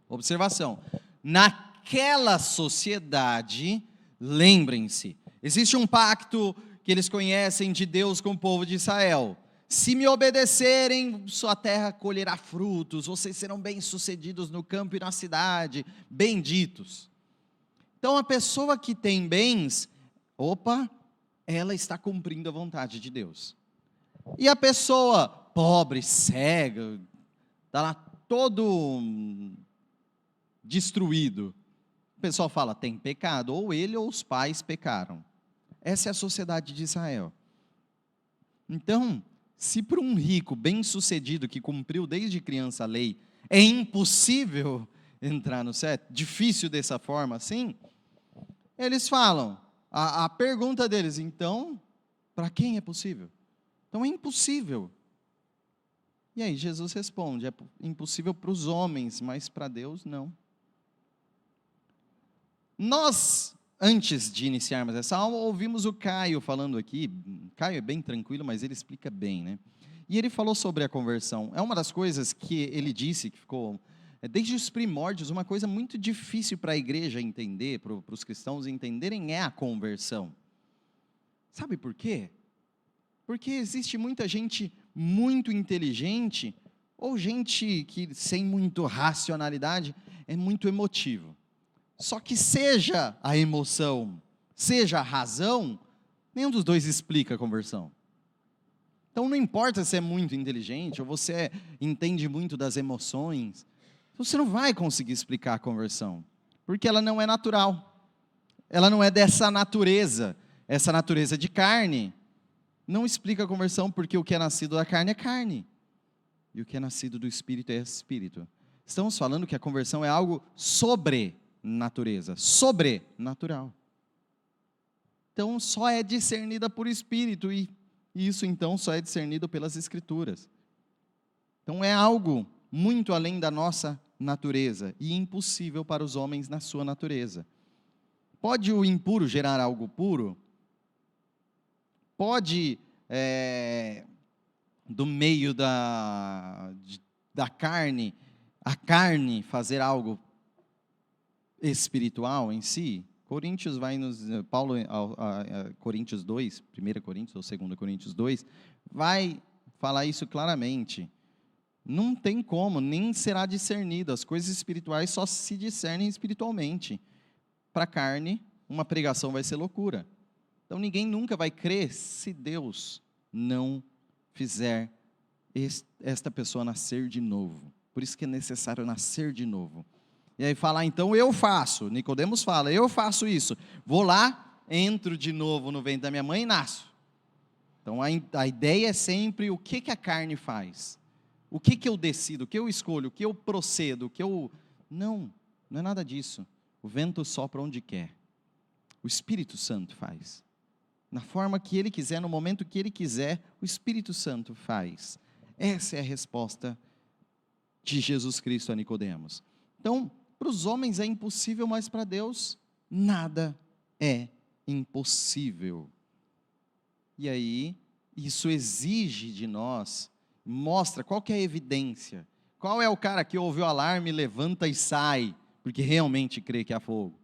Speaker 1: Observação, naquela sociedade, lembrem-se, existe um pacto que eles conhecem de Deus com o povo de Israel. Se me obedecerem, sua terra colherá frutos, vocês serão bem-sucedidos no campo e na cidade, benditos. Então, a pessoa que tem bens, ela está cumprindo a vontade de Deus. E a pessoa pobre, cega, está lá todo destruído, o pessoal fala, tem pecado, ou ele ou os pais pecaram. Essa é a sociedade de Israel. Então, se para um rico bem-sucedido, que cumpriu desde criança a lei, é impossível entrar no céu, difícil dessa forma assim, eles falam, a pergunta deles, então, para quem é possível? Então é impossível. E aí Jesus responde, é impossível para os homens, mas para Deus não. Nós, antes de iniciarmos essa aula, ouvimos o Caio falando aqui. Caio é bem tranquilo, mas ele explica bem, né? E ele falou sobre a conversão. É uma das coisas que ele disse, que ficou desde os primórdios, uma coisa muito difícil para a igreja entender, para os cristãos entenderem, é a conversão. Sabe por quê? Porque existe muita gente muito inteligente, ou gente que sem muito racionalidade, é muito emotivo. Só que seja a emoção, seja a razão, nenhum dos dois explica a conversão. Então não importa se é muito inteligente, ou você entende muito das emoções, você não vai conseguir explicar a conversão, porque ela não é natural, ela não é dessa natureza, essa natureza de carne, não explica a conversão, porque o que é nascido da carne é carne, e o que é nascido do Espírito é Espírito. Estamos falando que a conversão é algo sobrenatureza, sobrenatural. Então só é discernida por Espírito, e isso então só é discernido pelas Escrituras. Então é algo muito além da nossa natureza, e impossível para os homens na sua natureza. Pode o impuro gerar algo puro? Pode, do meio da carne, a carne fazer algo espiritual em si? Paulo, Coríntios 2, 1 Coríntios ou 2 Coríntios 2, vai falar isso claramente. Não tem como, nem será discernido. As coisas espirituais só se discernem espiritualmente. Para a carne, uma pregação vai ser loucura. Então ninguém nunca vai crer se Deus não fizer esta pessoa nascer de novo. Por isso que é necessário nascer de novo. E aí falar, então eu faço. Nicodemos fala, eu faço isso. Vou lá, entro de novo no ventre da minha mãe e nasço. Então a ideia é sempre o que a carne faz. O que eu decido, o que eu escolho, o que eu procedo, o que eu... Não é nada disso. O vento sopra onde quer. O Espírito Santo faz. Na forma que Ele quiser, no momento que Ele quiser, o Espírito Santo faz. Essa é a resposta de Jesus Cristo a Nicodemos. Então, para os homens é impossível, mas para Deus, nada é impossível. E aí, isso exige de nós, mostra qual que é a evidência. Qual é o cara que ouve o alarme, levanta e sai, porque realmente crê que há fogo?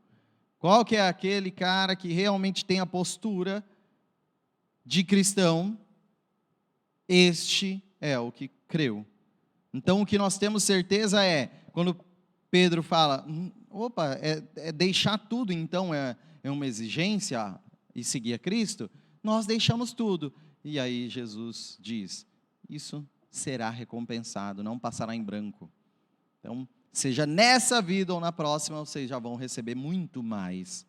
Speaker 1: Qual que é aquele cara que realmente tem a postura de cristão? Este é o que creu. Então o que nós temos certeza é, quando Pedro fala, é deixar tudo, então é uma exigência e seguir a Cristo, nós deixamos tudo. E aí Jesus diz, isso será recompensado, não passará em branco. Então, seja nessa vida ou na próxima, vocês já vão receber muito mais.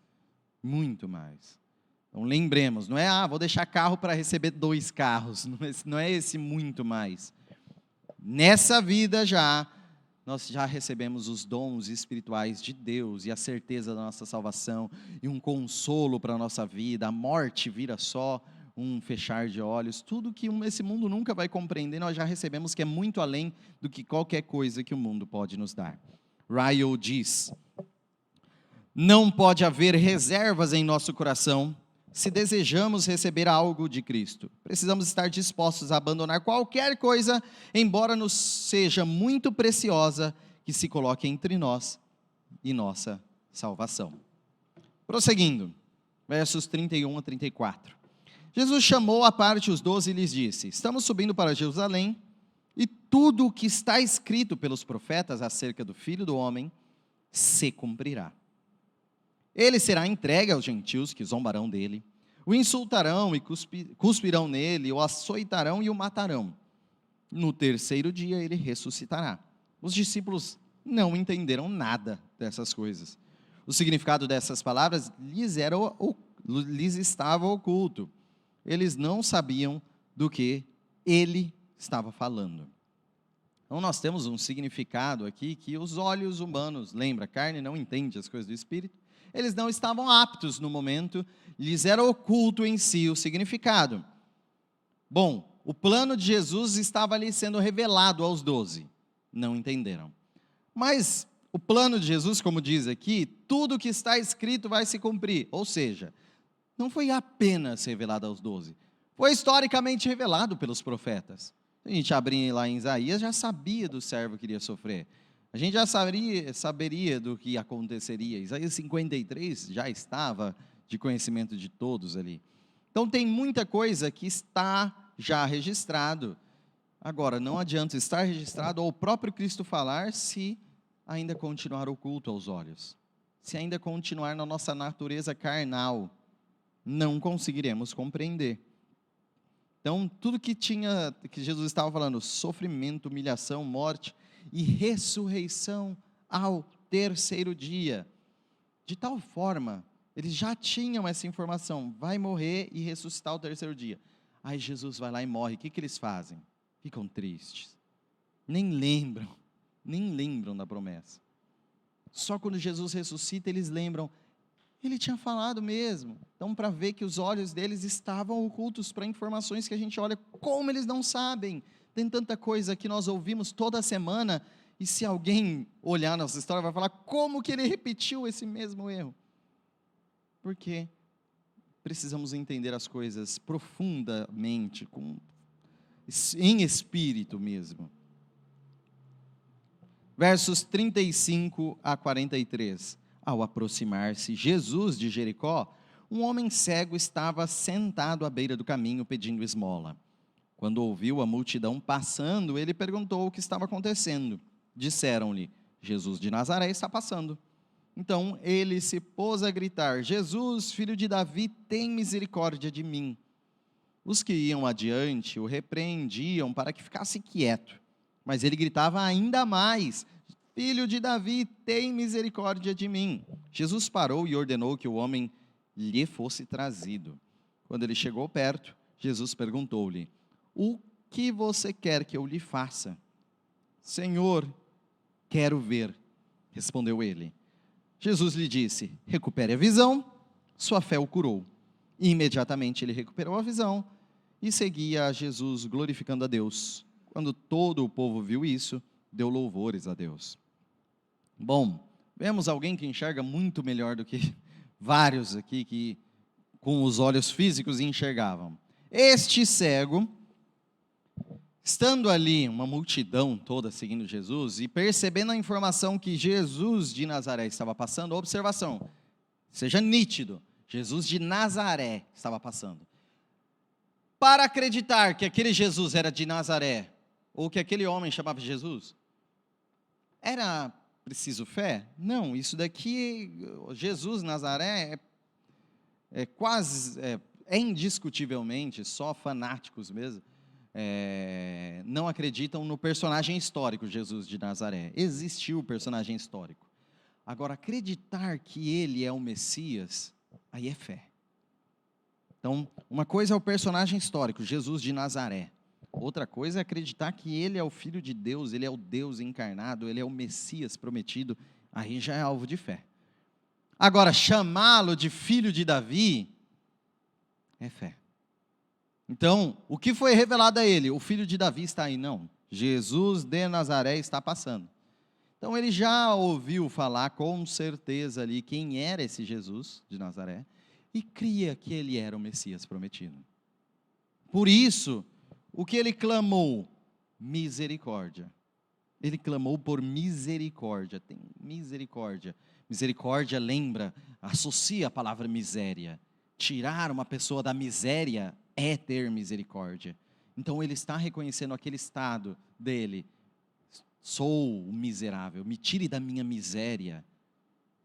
Speaker 1: Muito mais. Então lembremos, não é, vou deixar carro para receber 2 carros, não é esse muito mais. Nessa vida nós já recebemos os dons espirituais de Deus, e a certeza da nossa salvação, e um consolo para a nossa vida, a morte vira só um fechar de olhos, tudo que esse mundo nunca vai compreender, nós já recebemos, que é muito além do que qualquer coisa que o mundo pode nos dar. Ryle diz, não pode haver reservas em nosso coração, se desejamos receber algo de Cristo. Precisamos estar dispostos a abandonar qualquer coisa, embora nos seja muito preciosa, que se coloque entre nós e nossa salvação. Prosseguindo, versos 31 a 34. Jesus chamou à parte os 12 e lhes disse, estamos subindo para Jerusalém, e tudo o que está escrito pelos profetas acerca do Filho do Homem se cumprirá. Ele será entregue aos gentios que zombarão dele, o insultarão e cuspirão nele, o açoitarão e o matarão. No 3º dia ele ressuscitará. Os discípulos não entenderam nada dessas coisas. O significado dessas palavras lhes estava oculto. Eles não sabiam do que ele estava falando. Então nós temos um significado aqui que os olhos humanos, lembra, a carne não entende as coisas do Espírito, eles não estavam aptos no momento, lhes era oculto em si o significado. Bom, o plano de Jesus estava ali sendo revelado aos 12, não entenderam. Mas o plano de Jesus, como diz aqui, tudo que está escrito vai se cumprir, ou seja, não foi apenas revelado aos 12, foi historicamente revelado pelos profetas. Se a gente abrir lá em Isaías, já sabia do servo que iria sofrer. A gente já saberia do que aconteceria. Isaías 53 já estava de conhecimento de todos ali. Então tem muita coisa que está já registrado. Agora, não adianta estar registrado ou o próprio Cristo falar se ainda continuar oculto aos olhos. Se ainda continuar na nossa natureza carnal, não conseguiremos compreender. Então, tudo que Jesus estava falando, sofrimento, humilhação, morte e ressurreição ao terceiro dia. De tal forma, eles já tinham essa informação, vai morrer e ressuscitar ao terceiro dia. Aí Jesus vai lá e morre, o que eles fazem? Ficam tristes, nem lembram da promessa. Só quando Jesus ressuscita, eles lembram, ele tinha falado mesmo. Então, para ver que os olhos deles estavam ocultos para informações que a gente olha, como eles não sabem? Tem tanta coisa que nós ouvimos toda semana, e se alguém olhar nossa história, vai falar, como que ele repetiu esse mesmo erro? Porque precisamos entender as coisas profundamente, em espírito mesmo. Versos 35 a 43. Ao aproximar-se Jesus de Jericó, um homem cego estava sentado à beira do caminho pedindo esmola. Quando ouviu a multidão passando, ele perguntou o que estava acontecendo. Disseram-lhe, Jesus de Nazaré está passando. Então ele se pôs a gritar, Jesus, filho de Davi, tem misericórdia de mim. Os que iam adiante o repreendiam para que ficasse quieto. Mas ele gritava ainda mais, filho de Davi, tem misericórdia de mim. Jesus parou e ordenou que o homem lhe fosse trazido. Quando ele chegou perto, Jesus perguntou-lhe, o que você quer que eu lhe faça? Senhor, quero ver, respondeu ele. Jesus lhe disse, recupere a visão, sua fé o curou. E imediatamente ele recuperou a visão e seguia a Jesus glorificando a Deus. Quando todo o povo viu isso, deu louvores a Deus. Bom, vemos alguém que enxerga muito melhor do que vários aqui que com os olhos físicos enxergavam. Este cego, estando ali uma multidão toda seguindo Jesus e percebendo a informação que Jesus de Nazaré estava passando, observação, seja nítido, Jesus de Nazaré estava passando. Para acreditar que aquele Jesus era de Nazaré, ou que aquele homem chamava Jesus, era preciso fé? Não, isso daqui, Jesus Nazaré, é indiscutivelmente, só fanáticos mesmo, não acreditam no personagem histórico Jesus de Nazaré. Existiu o personagem histórico. Agora, acreditar que ele é o Messias, aí é fé. Então, uma coisa é o personagem histórico, Jesus de Nazaré. Outra coisa é acreditar que ele é o Filho de Deus, ele é o Deus encarnado, ele é o Messias prometido, aí já é alvo de fé. Agora, chamá-lo de filho de Davi, é fé. Então, o que foi revelado a ele? O filho de Davi está aí? Não. Jesus de Nazaré está passando. Então, ele já ouviu falar com certeza ali quem era esse Jesus de Nazaré e cria que ele era o Messias prometido. Por isso, o que ele clamou? Misericórdia. Ele clamou por misericórdia. Tem misericórdia. Misericórdia lembra, associa a palavra miséria. Tirar uma pessoa da miséria é ter misericórdia. Então ele está reconhecendo aquele estado dele. Sou o miserável, me tire da minha miséria,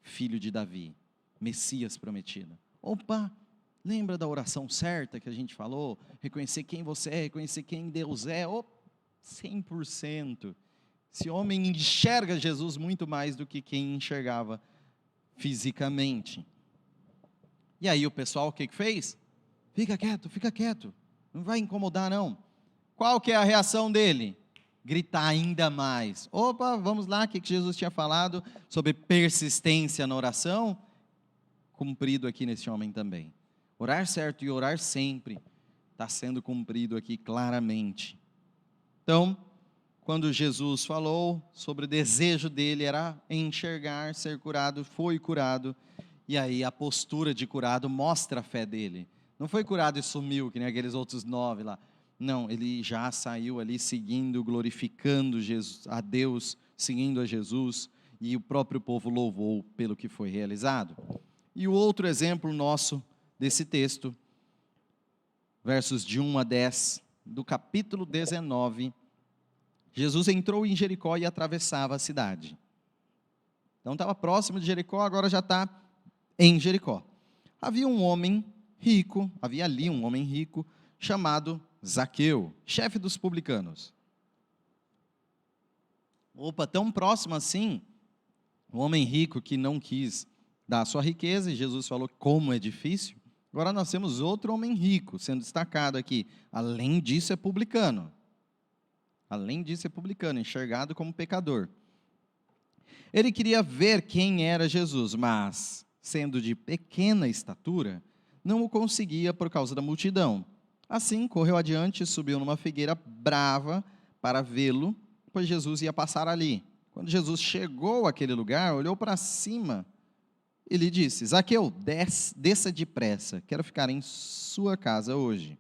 Speaker 1: filho de Davi, Messias prometido. Opa, lembra da oração certa que a gente falou? Reconhecer quem você é, reconhecer quem Deus é. 100%. Esse homem enxerga Jesus muito mais do que quem enxergava fisicamente. E aí o pessoal o que fez? Fica quieto, não vai incomodar não. Qual que é a reação dele? Gritar ainda mais. Opa, vamos lá, o que Jesus tinha falado sobre persistência na oração? Cumprido aqui nesse homem também. Orar certo e orar sempre está sendo cumprido aqui claramente. Então, quando Jesus falou sobre o desejo dele era enxergar, ser curado, foi curado. E aí a postura de curado mostra a fé dele. Não foi curado e sumiu, que nem aqueles outros 9 lá. Não, ele já saiu ali seguindo, glorificando Jesus, a Deus seguindo a Jesus, e o próprio povo louvou pelo que foi realizado. E o outro exemplo nosso desse texto, versos de 1 a 10, do capítulo 19, Jesus entrou em Jericó e atravessava a cidade. Então estava próximo de Jericó, agora já está em Jericó. Havia ali um homem rico, chamado Zaqueu, chefe dos publicanos. Opa, tão próximo assim, um homem rico que não quis dar a sua riqueza, e Jesus falou como é difícil. Agora nós temos outro homem rico sendo destacado aqui. Além disso é publicano. Enxergado como pecador. Ele queria ver quem era Jesus, mas, sendo de pequena estatura, não o conseguia por causa da multidão. Assim, correu adiante e subiu numa figueira brava para vê-lo, pois Jesus ia passar ali. Quando Jesus chegou àquele lugar, olhou para cima e lhe disse: Zaqueu, desça depressa, quero ficar em sua casa hoje.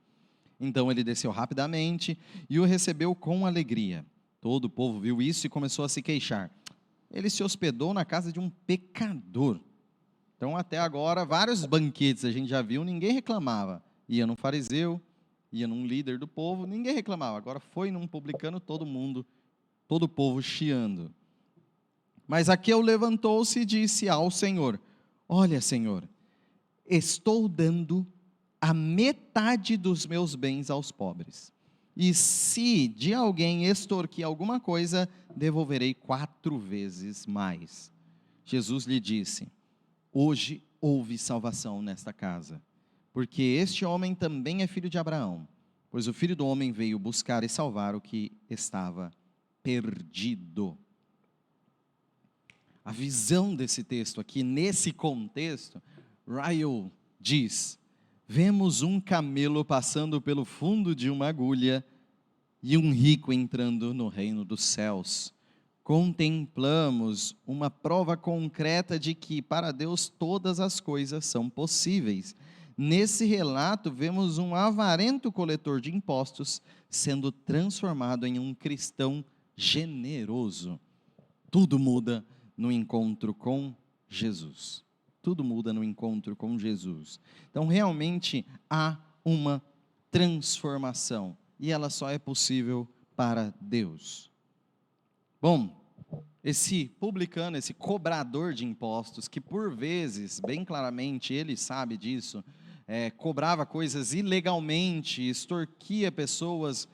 Speaker 1: Então ele desceu rapidamente e o recebeu com alegria. Todo o povo viu isso e começou a se queixar. Ele se hospedou na casa de um pecador. Então, até agora, vários banquetes a gente já viu, ninguém reclamava. Ia num fariseu, ia num líder do povo, ninguém reclamava. Agora foi num publicano, todo o povo chiando. Mas Zaqueu levantou-se e disse ao Senhor: Olha, Senhor, estou dando a metade dos meus bens aos pobres. E se de alguém extorquir alguma coisa, devolverei 4 vezes mais. Jesus lhe disse: Hoje houve salvação nesta casa, porque este homem também é filho de Abraão, pois o Filho do Homem veio buscar e salvar o que estava perdido. A visão desse texto aqui, nesse contexto, Ryle diz: vemos um camelo passando pelo fundo de uma agulha e um rico entrando no reino dos céus. Contemplamos uma prova concreta de que para Deus todas as coisas são possíveis. Nesse relato, vemos um avarento coletor de impostos sendo transformado em um cristão generoso. Tudo muda no encontro com Jesus. Tudo muda no encontro com Jesus. Então, realmente, há uma transformação. E ela só é possível para Deus. Bom, esse publicano, esse cobrador de impostos, que por vezes, bem claramente, ele sabe disso, cobrava coisas ilegalmente, extorquia pessoas,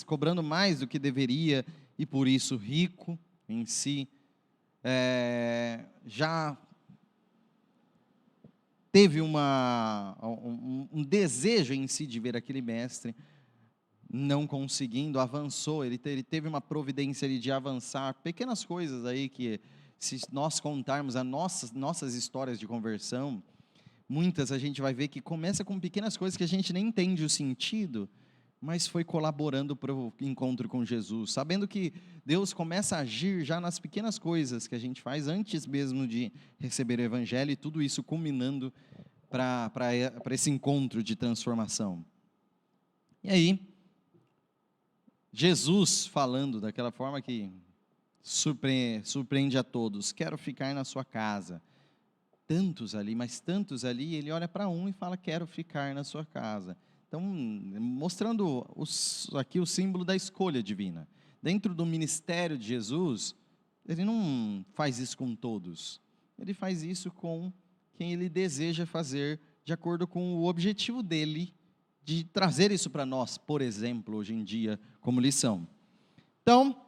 Speaker 1: cobrando mais do que deveria, e por isso rico em si, já teve um desejo em si de ver aquele mestre, não conseguindo, avançou, ele teve uma providência de avançar, pequenas coisas aí que, se nós contarmos as nossas histórias de conversão, muitas a gente vai ver que começa com pequenas coisas que a gente nem entende o sentido, mas foi colaborando para o encontro com Jesus, sabendo que Deus começa a agir já nas pequenas coisas que a gente faz antes mesmo de receber o Evangelho, e tudo isso culminando para esse encontro de transformação. E aí, Jesus falando daquela forma que surpreende a todos: quero ficar na sua casa. Tantos ali, mas tantos ali, ele olha para um e fala: quero ficar na sua casa. Então, mostrando aqui o símbolo da escolha divina. Dentro do ministério de Jesus, ele não faz isso com todos. Ele faz isso com quem ele deseja fazer, de acordo com o objetivo dele, de trazer isso para nós, por exemplo, hoje em dia, como lição. Então,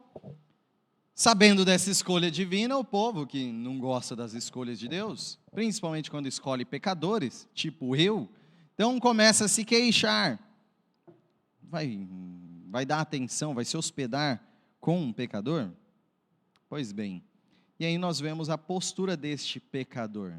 Speaker 1: sabendo dessa escolha divina, o povo que não gosta das escolhas de Deus, principalmente quando escolhe pecadores, tipo eu, então começa a se queixar. Vai dar atenção, vai se hospedar com um pecador? Pois bem, e aí nós vemos a postura deste pecador.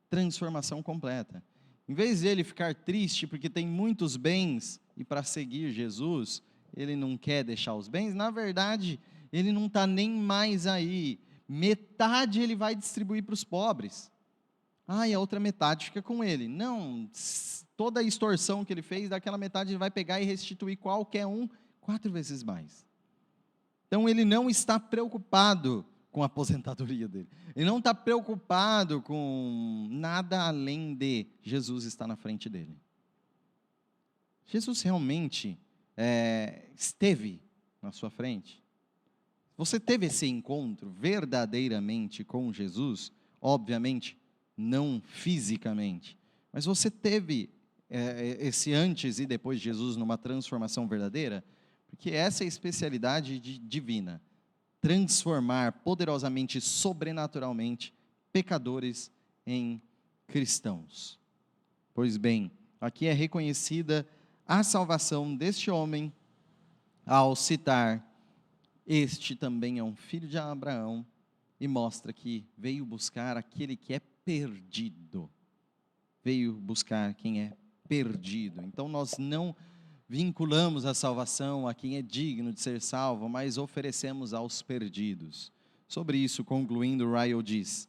Speaker 1: Transformação completa. Em vez de ele ficar triste porque tem muitos bens e para seguir Jesus, ele não quer deixar os bens, na verdade, ele não está nem mais aí. Metade ele vai distribuir para os pobres. E a outra metade fica com ele. Não, toda a extorsão que ele fez, daquela metade ele vai pegar e restituir qualquer um 4 vezes mais. Então ele não está preocupado com a aposentadoria dele. Ele não está preocupado com nada além de Jesus estar na frente dele. Jesus realmente esteve na sua frente. Você teve esse encontro verdadeiramente com Jesus? Obviamente, não fisicamente. Mas você teve esse antes e depois de Jesus numa transformação verdadeira? Porque essa é a especialidade divina. Transformar poderosamente, sobrenaturalmente, pecadores em cristãos. Pois bem, aqui é reconhecida a salvação deste homem ao citar: este também é um filho de Abraão, e mostra que veio buscar aquele que é perdido. Veio buscar quem é perdido. Então nós não vinculamos a salvação a quem é digno de ser salvo, mas oferecemos aos perdidos. Sobre isso, concluindo, Ryle diz: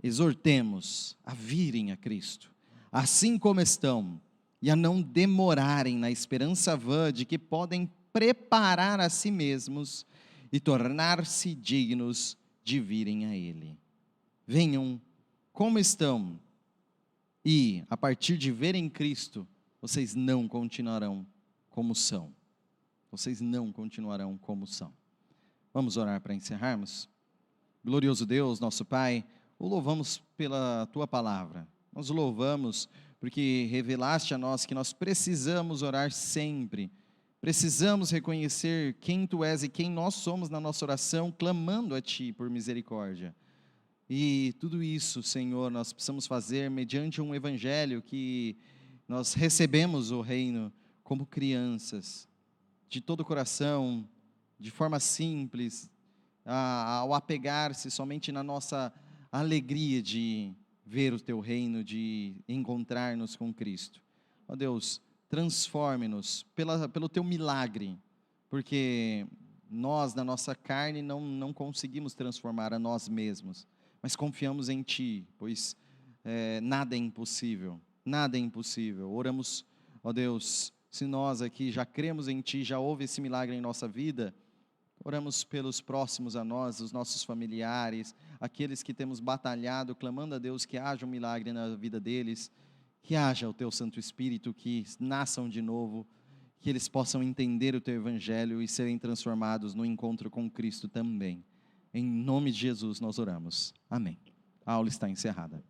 Speaker 1: exortemos a virem a Cristo, assim como estão, e a não demorarem na esperança vã de que podem preparar a si mesmos e tornar-se dignos de virem a Ele. Venham como estão, e a partir de verem Cristo, vocês não continuarão como são. Vocês não continuarão como são. Vamos orar para encerrarmos? Glorioso Deus, nosso Pai, o louvamos pela Tua palavra. Nós o louvamos porque revelaste a nós que nós precisamos orar sempre. Precisamos reconhecer quem Tu és e quem nós somos na nossa oração, clamando a Ti por misericórdia. E tudo isso, Senhor, nós precisamos fazer mediante um evangelho que nós recebemos o reino como crianças, de todo o coração, de forma simples, ao apegar-se somente na nossa alegria de ver o Teu reino, de encontrar-nos com Cristo. Ó Deus, transforme-nos pelo Teu milagre, porque nós, na nossa carne, não conseguimos transformar a nós mesmos, mas confiamos em Ti, pois nada é impossível, nada é impossível. Oramos, ó Deus, se nós aqui já cremos em Ti, já houve esse milagre em nossa vida, oramos pelos próximos a nós, os nossos familiares, aqueles que temos batalhado, clamando a Deus que haja um milagre na vida deles, que haja o Teu Santo Espírito, que nasçam de novo, que eles possam entender o Teu Evangelho e serem transformados no encontro com Cristo também. Em nome de Jesus nós oramos. Amém. A aula está encerrada.